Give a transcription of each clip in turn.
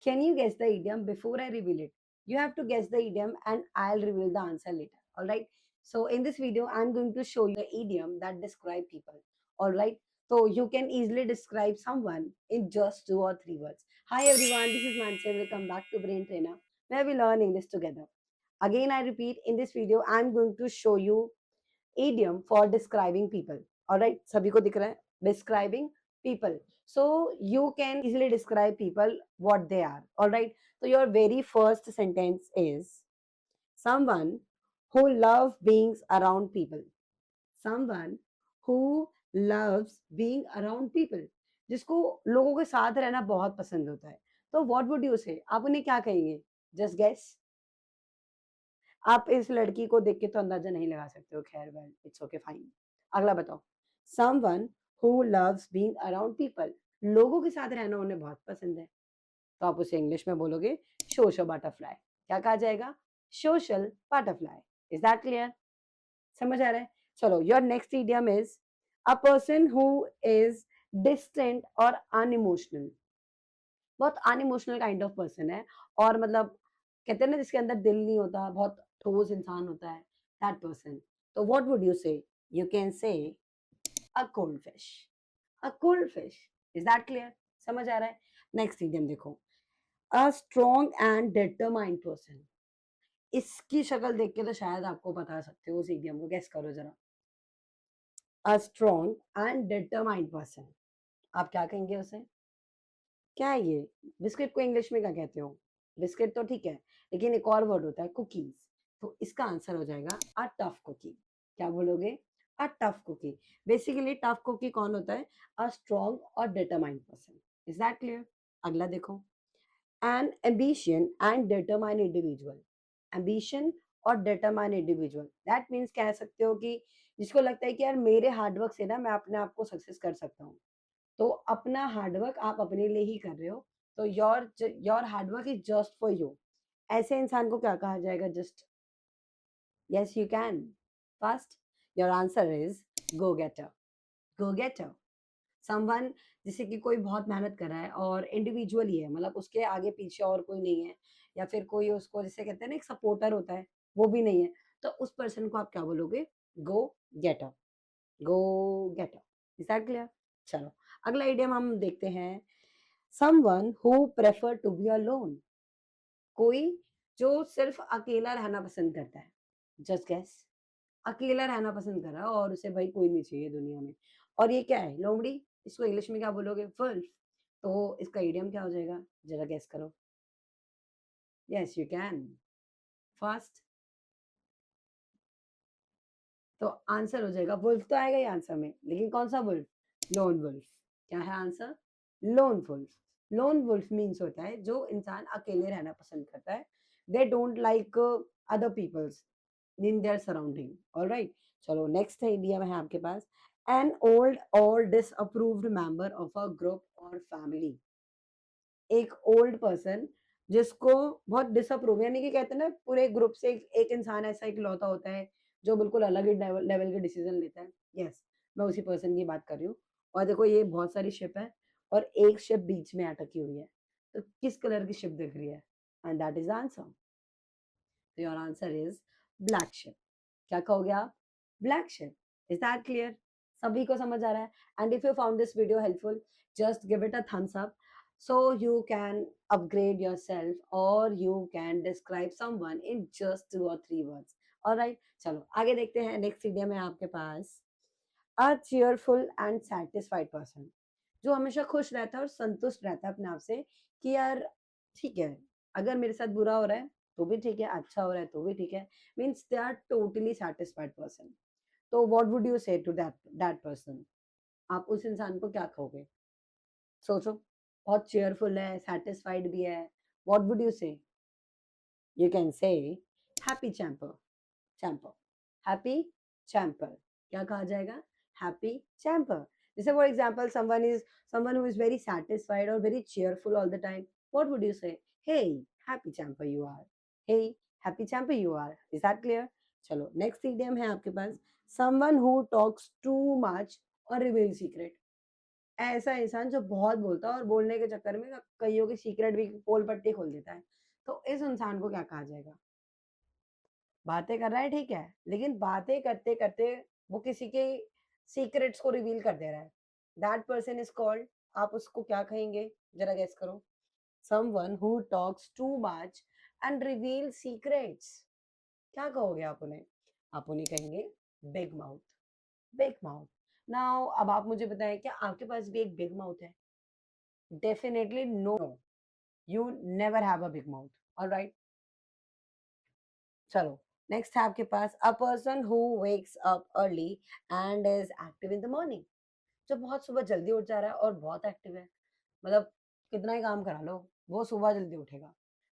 Can you guess the idiom before I reveal it? You have to guess the idiom and I'll reveal the answer later. All right. So in this video, I'm going to show you the idiom that describe people. All right. So you can easily describe someone in just 2 or 3 words. Hi everyone, this is Mansi. Welcome back to Brain Trainer, where we learn English together. Again, I repeat, in this video, I'm going to show you idiom for describing people. All right. सभी को दिख रहा है? Describing people. So you can easily describe people what they are. All right. So your very first sentence is someone who loves being around people. Someone who loves being around people. जिसको लोगों के साथ रहना बहुत पसंद होता है. तो what would you say? आप उन्हें क्या कहेंगे? Just guess. आप इस लड़की को देख के तो अंदाजा नहीं लगा सकते हो. खैर, वेल, इट्स ओके, फाइन. अगला बताओ. Someone who loves being around people. लोगों के साथ रहना उन्हें बहुत पसंद है. तो आप उसे इंग्लिश में बोलोगे सोशल बटरफ्लाई. क्या कहा जाएगा? Social butterfly. Is that clear? समझ आ रहा है? चलो, your next idiom is a person who is distant और अनइमोशनल. बहुत अनइमोशनल काइंड ऑफ पर्सन है. और मतलब कहते हैं ना, जिसके अंदर दिल नहीं होता, बहुत ठोस इंसान होता है, दैट पर्सन. तो what would you say? You can से a cold fish. A cold fish. Is that clear? समझ आ रहा है? नेक्स्ट इडियम देखो. A strong and determined person. इसकी शक्ल देख के तो शायद आपको बता सकते हो उस इडियम को. गेस करो जरा. A strong and determined person. आप क्या कहेंगे उसे? क्या है ये? बिस्किट को इंग्लिश में क्या कहते हो? बिस्किट तो ठीक है, लेकिन एक और वर्ड होता है कुकीज. तो इसका आंसर हो जाएगा अ टफ कुकी. क्या बोलोगे? A tough cookie. Basically tough cookie कौन होता है? अ स्ट्रॉन्ग और determined person. Is that clear? अगला देखो. An ambition and determined individual. Ambition और डिटरमाइंड इंडिविजुअल, दैट मीन्स कह सकते हो कि जिसको लगता है कि यार मेरे हार्डवर्क से ना मैं अपने आप को सक्सेस कर सकता हूँ. तो अपना हार्डवर्क आप अपने लिए ही कर रहे हो. तो your hard work is just for you. ऐसे इंसान को क्या कहा जाएगा? Just yes you can. First, your answer is go getter. Go getter. Someone जिसे कि कोई बहुत मेहनत कर रहा है और इंडिविजुअल ही है, मतलब उसके आगे पीछे और कोई नहीं है, या फिर कोई उसको जिसे कहते हैं ना एक सपोर्टर होता है, वो भी नहीं है. तो उस पर्सन को आप क्या बोलोगे? Go getter. Go getter. Is that clear? चलो, अगला आइडिया हम देखते हैं. Someone who prefer to be alone. कोई जो सिर्फ अकेला रहना पसंद करता है. Just guess. अकेला रहना पसंद कर रहा है और उसे भाई कोई नहीं चाहिए दुनिया में. और ये क्या है? लोमड़ी. इसको इंग्लिश में क्या बोलोगे? वुल्फ. तो इसका इडियम क्या हो जाएगा? जरा गेस करो. Yes you can. फास्ट. तो आंसर हो जाएगा वुल्फ. तो आएगा ही आंसर में, लेकिन कौन सा वुल्फ? Lone wolf. क्या है answer? Lone wolf. Lone wolf means होता है जो इंसान अकेले रहना पसंद करता है. They don't like other peoples in their surrounding. Alright. चलो, नेक्स्ट आइडिया है आपके पास. एन ओल्ड और disapproved member of a group और फैमिली. एक ओल्ड पर्सन जिसको बहुत डिसअप्रूव, यानी कि कहते हैं ना पूरे ग्रुप से एक इंसान ऐसा इकलौता होता है जो बिल्कुल अलग ही लेवल के डिसीजन लेता है. यस, मैं उसी पर्सन की बात कर रही हूँ. और देखो, ये बहुत सारी शिप है और एक शिप बीच में अटकी हुई है. तो किस कलर की शिप दिख रही है? And that is answer. तो your answer is black sheep. क्या कहोगे आप? Black sheep. Is that clear? सभी को समझ आ रहा है? And if you found this video helpful, just give it a thumbs up so you can upgrade yourself or you can describe someone in just 2 or 3 words. all right, चलो आगे देखते हैं. नेक्स्ट इडियम है आपके पास. a cheerful and satisfied person. जो हमेशा खुश रहता है और संतुष्ट रहता है अपने आप से कि यार ठीक है, अगर मेरे साथ बुरा हो रहा है तो भी ठीक है, अच्छा हो रहा है तो भी ठीक है. Means they are totally satisfied person. तो what would you say to that that person? आप उस इंसान को क्या कहोगे? सोचो. बहुत चेयरफुल है, सेटिस्फाइड भी है. What would you say? You can say happy camper. Camper. Happy camper. क्या कहा जाएगा? Happy camper. जैसे for example someone who is very satisfied or very cheerful all the time, what would you say? Hey, happy champer you are. Hey, happy champer you are. Is that clear? चलो, next idiom है आपके पास. someone who talks too much or reveals secret. ऐसा इंसान जो बहुत बोलता है और बोलने के चक्कर में कईयों की सीक्रेट भी पोल पट्टी खोल देता है, तो इस इंसान को क्या कहा जाएगा? बातें कर रहा है ठीक है, लेकिन बातें करते-करते वो किसी के सीक्रेट्स को रिवील कर दे रहा है। दैट पर्सन इज़ कॉल्ड, आप उसको क्या कहेंगे? ज़रा गेस करो। Someone who talks too much and reveal secrets. क्या कहोगे आप उन्हें? आप उन्हें कहेंगे big mouth, big mouth. Now अब आप मुझे बताएँ क्या आपके पास भी एक बिग माउथ है? Definitely no, you never have a big mouth, alright? चलो, नेक्स्ट है आपके पास a person who wakes up early and is active in the morning. जो बहुत सुबह जल्दी उठ जा रहा है और बहुत एक्टिव है, मतलब कितना ही काम करा लो, वो सुबह जल्दी उठेगा।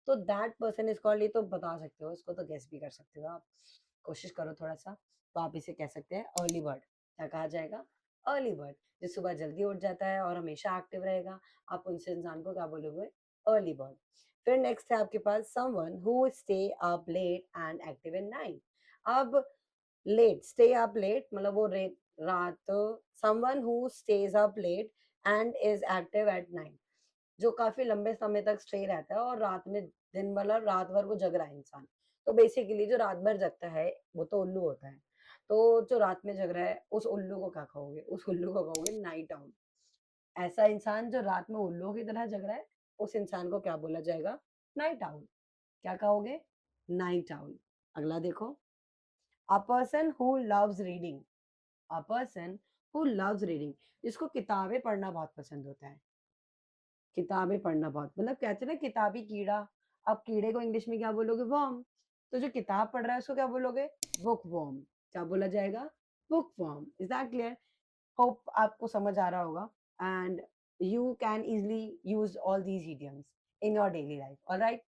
तो दैट पर्सन इज कॉल्ड, ये तो बता सकते हो, इसको तो गेस भी कर सकते हो आप, कोशिश करो थोड़ा सा। तो आप इसे कह सकते हैं अर्ली बर्ड। क्या कहा जाएगा? Early bird. जो सुबह जल्दी उठ जाता है और हमेशा एक्टिव रहेगा, आप उनसे इंसान को क्या बोलोगे? Early bird. फिर नेक्स्ट है आपके पास someone who stay up late and active in night. अब लेट, स्टे अप लेट मतलब वो रात, someone who stays up late and is active at night. जो काफी लंबे समय तक स्टे रहता है और रात में, दिन मतलब रात भर वो जग रहा है इंसान। तो बेसिकली जो रात भर जगता है वो तो उल्लू होता है। तो जो रात में जग रहा है उस उल्लू को क्या कहोगे? उस उल्लू को कहोगे नाइट आउल। ऐसा इंसान जो रात में उल्लू की तरह जग रहा है, उस इंसान को क्या बोला जाएगा? Night owl. क्या कहोगे? Night owl. अगला देखो, a person who loves reading. A person who loves reading, जिसको किताबें पढ़ना बहुत पसंद होता है। किताबें पढ़ना बहुत, मतलब कहते हैं ना किताबी कीड़ा। आप कीड़े को इंग्लिश में क्या बोलोगे? वर्म। तो जो किताब पढ़ रहा है उसको क्या बोलोगे? Book worm. क्या बोला जाएगा? Book worm. Is that clear? Hope आपको समझ आ रहा होगा and you can easily use all these idioms in your daily life, alright?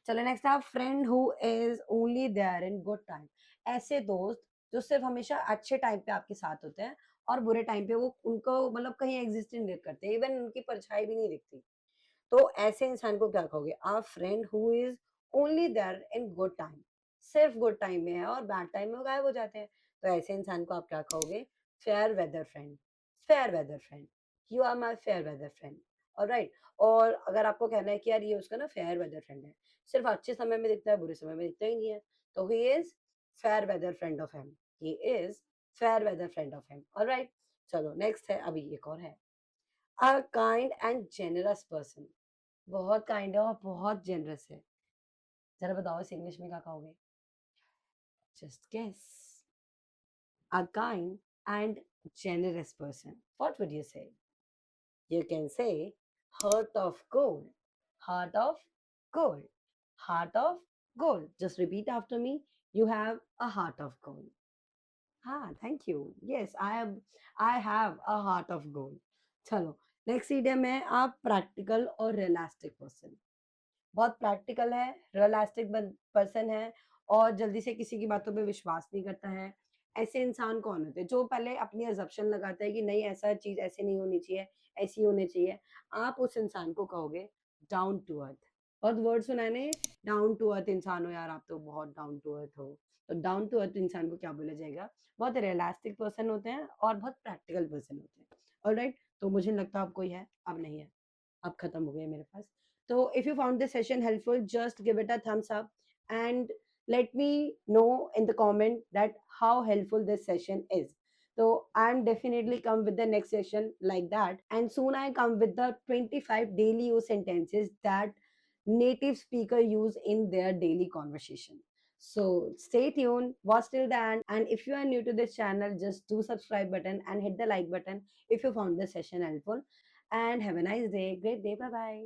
चलो नेक्स्ट है friend who is only there in good time. ऐसे दोस्त जो सिर्फ हमेशा अच्छे टाइम पे आपके साथ होते हैं और बुरे टाइम पे वो उनको मतलब कहीं एग्जिस्ट नहीं करते, इवन उनकी परछाई भी नहीं दिखती। तो ऐसे इंसान को क्या कहोगे? A friend who is only there in good time, सिर्फ गुड टाइम में है और बैड टाइम में वो गायब हो जाते हैं। तो ऐसे इंसान को आप क्या कहोगे? Fair weather friend. Fair weather friend, you are my fair weather friend, alright? और अगर आपको कहना है कि यार ये उसका ना फेयर वेदर फ्रेंड है, सिर्फ अच्छे समय में दिखता है, बुरे समय में दिखता ही नहीं है, तो he is fair weather friend of him. He is fair weather friend of him, alright? चलो नेक्स्ट है, अभी एक और है, a kind and generous person. बहुत काइंड है और बहुत जेनरस है। जरा बताओ इसे इंग्लिश में क्या कहोगे? Just guess. A kind and generous person, what would you say? You can say heart of gold, heart of gold, heart of gold. Just repeat after me. You have a heart of gold. हाँ, thank you. Yes, I have a heart of gold. चलो next idiom है, आप practical और realistic person. बहुत practical है, realistic person है और जल्दी से किसी की बातों पे विश्वास नहीं करता है। ऐसे इंसान कौन होते हैं? जो पहले अपनी अजम्पशन लगाता है कि नहीं ऐसा चीज़ ऐसे नहीं होनी चाहिए, ऐसी होनी चाहिए। आप उस इंसान को कहोगे डाउन टू अर्थ। बहुत वर्ड सुना है ना, डाउन टू अर्थ इंसान हो यार, आप तो बहुत डाउन टू अर्थ हो। तो डाउन टू अर्थ इंसान को क्या बोला जाएगा? बहुत रियलिस्टिक पर्सन होते हैं और बहुत प्रैक्टिकल पर्सन होते हैं, ऑलराइट? तो मुझे लगता है अब कोई है, अब नहीं है, अब खत्म हो गए मेरे पास। So if you found this session helpful, just give it a thumbs up and let me know in the comment that how helpful this session is. So I'm definitely come with the next session like that. And soon I come with the 25 daily use sentences that native speaker use in their daily conversation. So stay tuned, watch till the end. And if you are new to this channel, just do subscribe button and hit the like button if you found this session helpful. And have a nice day. Great day. Bye bye.